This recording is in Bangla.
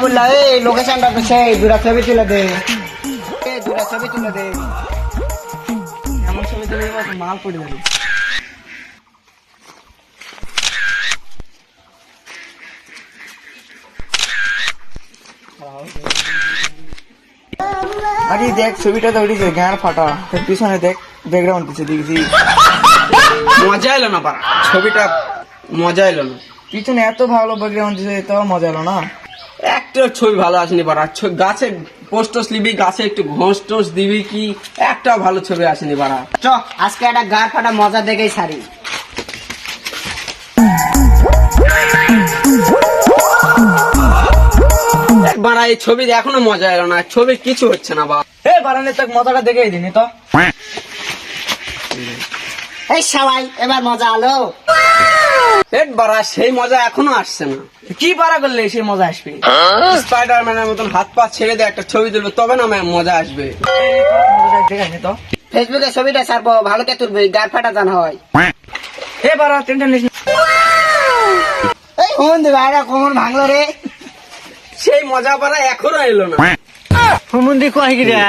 বললা এই লোকেশনটা তো সেই দুটা ছবি তুলে দে, দুটা ছবি তুলে দে। এমন ছবি তুলে মাল পড়ে যাবে। আরে দেখ ছবিটা তো উঠেছে গান ফাটা, পিছনে দেখ ব্যাকগ্রাউন্ড দিচ্ছে দেখছি। মজা এলো না পারা, ছবিটা মজা এলো না। পিছনে এত ভালো ব্যাকগ্রাউন্ড দিচ্ছে তাও মজা এলো না। একটা ছবি ভালো আসেনি পারা, গাছে পোস্ট টোস্ট দিবি, গাছে একটু ঘোষ টোস দিবি, কি একটা ভালো ছবি আসেনি পারা। চ আজকে একটা গার ফাটা মজা দেখেই সারি। একবার এই ছবি এখনো মজা এলো না, ছবি কিছু হচ্ছে না বা। এ বারানে তাক মজাটা দেখেই দিনি তো। এই সবাই এবার মজা আলো। একবার সেই মজা এখনো আসছে না। কি পারা করলে সে মজা আসবে? স্পাইডারম্যানের মতন হাত পা ছেড়ে দিয়ে একটা ছবি তুলবে, তবে না মজা আসবে। দেখাইনি তো। ফেসবুকে ছবিটা ছাড়বো, ভালোকে তুলবি, গার ফাটা জানা হয়। এ বারা টেনশন নিস না। এই হুমন দিবা এটা কোমর ভাঙলো রে। সেই মজা পারা এখনো এলো না। হুমুন্দি কয় গিরা